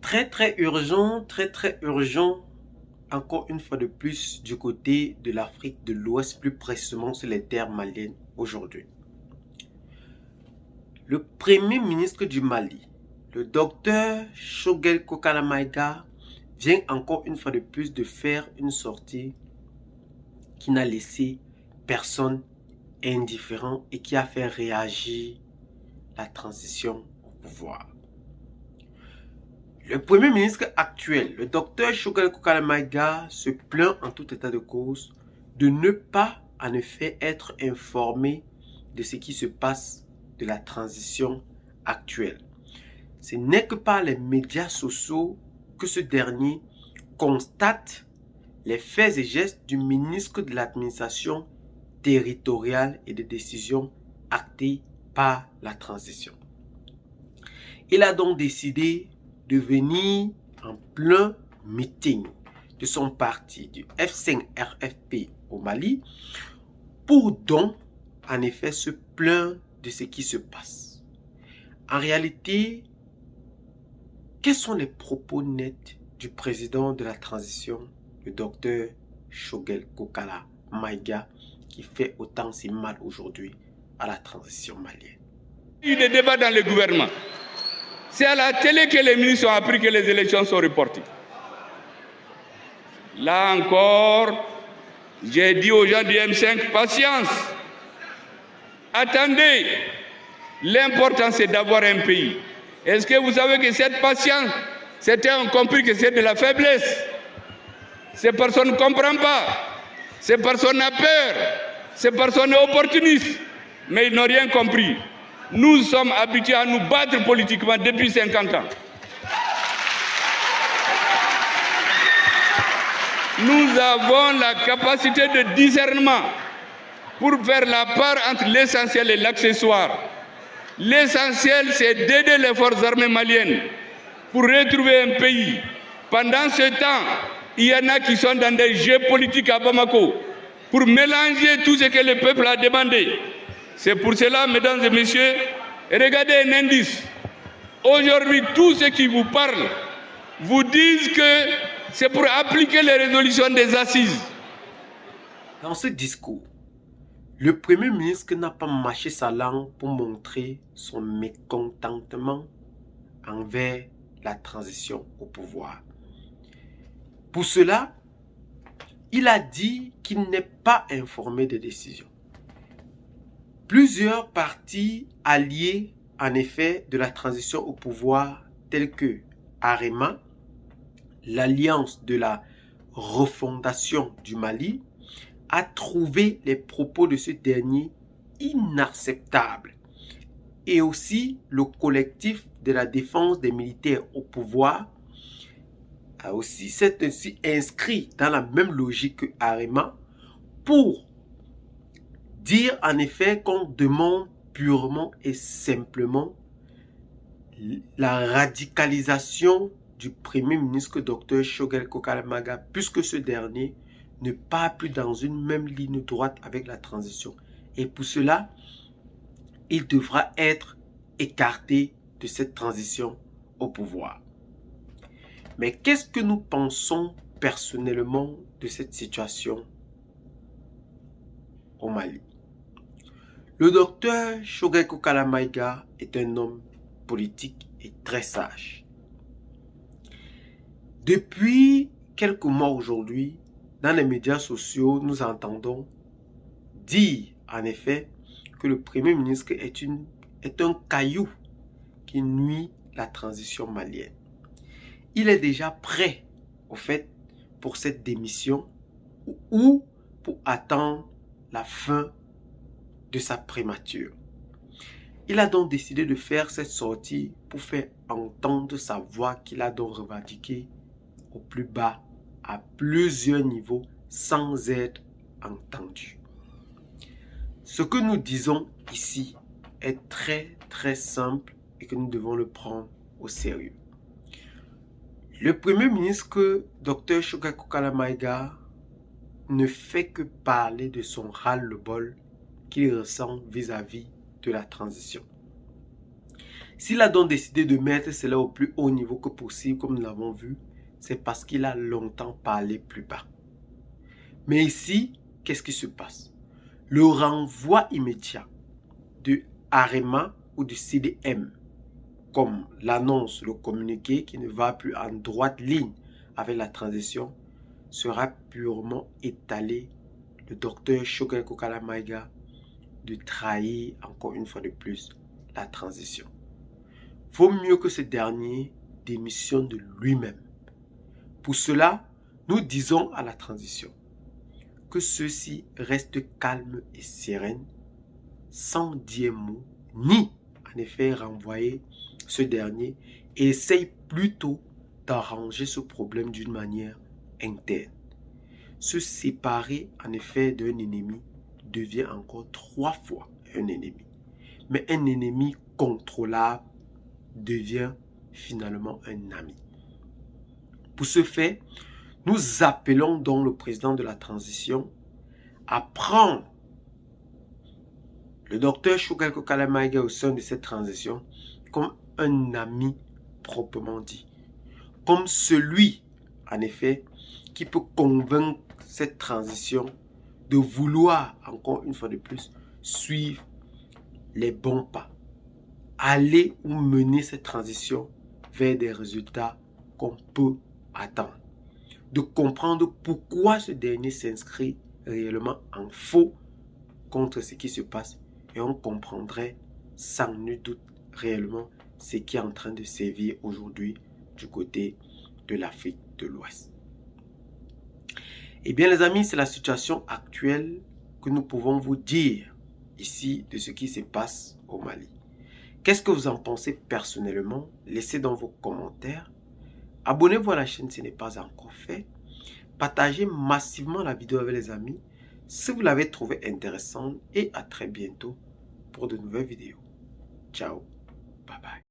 Très urgent, encore une fois de plus, du côté de l'Afrique de l'Ouest, plus précisément sur les terres maliennes aujourd'hui. Le premier ministre du Mali, le docteur Choguel Kokala Maïga, vient encore une fois de plus de faire une sortie qui n'a laissé personne indifférent et qui a fait réagir la transition au pouvoir. Le premier ministre actuel, le docteur Choguel Kokala Maïga, se plaint en tout état de cause de ne pas en effet être informé de ce qui se passe de la transition actuelle. Ce n'est que par les médias sociaux que ce dernier constate les faits et gestes du ministre de l'administration territoriale et des décisions actées par la transition. Il a donc décidé de venir en plein meeting de son parti, du F5-RFP au Mali, pour donc en effet se plaindre de ce qui se passe. En réalité, quels sont les propos nets du président de la transition, le docteur Choguel Kokala Maïga, qui fait autant si mal aujourd'hui à la transition malienne? Il y a eu des débats dans le gouvernement. C'est à la télé que les ministres ont appris que les élections sont reportées. Là encore, j'ai dit aux gens du M5, patience. Attendez, l'important c'est d'avoir un pays. Est-ce que vous savez que cette patience, certains ont compris que c'est de la faiblesse. Ces personnes ne comprennent pas. Ces personnes ont peur. Ces personnes sont opportunistes. Mais ils n'ont rien compris. Nous sommes habitués à nous battre politiquement depuis 50 ans. Nous avons la capacité de discernement pour faire la part entre l'essentiel et l'accessoire. L'essentiel, c'est d'aider les forces armées maliennes pour retrouver un pays. Pendant ce temps, il y en a qui sont dans des jeux politiques à Bamako pour mélanger tout ce que le peuple a demandé. C'est pour cela, mesdames et messieurs, regardez un indice. Aujourd'hui, tous ceux qui vous parlent vous disent que c'est pour appliquer les résolutions des assises. Dans ce discours, le Premier ministre n'a pas mâché sa langue pour montrer son mécontentement envers la transition au pouvoir. Pour cela, il a dit qu'il n'est pas informé des décisions. Plusieurs partis alliés, en effet, de la transition au pouvoir, tels que Arema, l'Alliance de la refondation du Mali, a trouvé les propos de ce dernier inacceptables. Et aussi, le collectif de la défense des militaires au pouvoir s'est ainsi inscrit dans la même logique que Arema pour dire en effet qu'on demande purement et simplement la radicalisation du Premier ministre Dr Choguel Kokala Maïga, puisque ce dernier ne part plus dans une même ligne droite avec la transition. Et pour cela, il devra être écarté de cette transition au pouvoir. Mais qu'est-ce que nous pensons personnellement de cette situation au Mali? Le docteur Choguel Kokala Maïga est un homme politique et très sage. Depuis quelques mois aujourd'hui, dans les médias sociaux, nous entendons dire en effet que le Premier ministre est un caillou qui nuit la transition malienne. Il est déjà prêt, au fait, pour cette démission ou pour attendre la fin de sa primature. Il a donc décidé de faire cette sortie pour faire entendre sa voix qu'il a donc revendiquée au plus bas, à plusieurs niveaux, sans être entendu. Ce que nous disons ici est très simple et que nous devons le prendre au sérieux. Le Premier ministre, Dr Choguel Kokala Maïga, ne fait que parler de son ras-le-bol qu'il ressent vis-à-vis de la transition. S'il a donc décidé de mettre cela au plus haut niveau que possible, comme nous l'avons vu, c'est parce qu'il a longtemps parlé plus bas. Mais ici, qu'est-ce qui se passe? Le renvoi immédiat de Arema ou du CDM, comme l'annonce, le communiqué qui ne va plus en droite ligne avec la transition, sera purement étalé. Le docteur Shokal Kokala Maïga de trahir encore une fois de plus la transition. Vaut mieux que ce dernier démissionne de lui-même. Pour cela, nous disons à la transition que ceux-ci restent calmes et sereines, sans dire mot, ni en effet renvoyer ce dernier, et essaye plutôt d'arranger ce problème d'une manière interne. Se séparer en effet d'un ennemi devient encore 3 fois un ennemi. Mais un ennemi contrôlable devient finalement un ami. Pour ce fait, nous appelons donc le président de la transition à prendre le docteur Shokal Kokala Maïga au sein de cette transition comme un ami proprement dit. Comme celui, en effet, qui peut convaincre cette transition de vouloir, encore une fois de plus, suivre les bons pas. Aller ou mener cette transition vers des résultats qu'on peut attendre. De comprendre pourquoi ce dernier s'inscrit réellement en faux contre ce qui se passe. Et on comprendrait sans nul doute réellement ce qui est en train de sévir aujourd'hui du côté de l'Afrique de l'Ouest. Eh bien les amis, c'est la situation actuelle que nous pouvons vous dire ici de ce qui se passe au Mali. Qu'est-ce que vous en pensez personnellement? Laissez dans vos commentaires. Abonnez-vous à la chaîne si ce n'est pas encore fait. Partagez massivement la vidéo avec les amis si vous l'avez trouvée intéressante et à très bientôt pour de nouvelles vidéos. Ciao.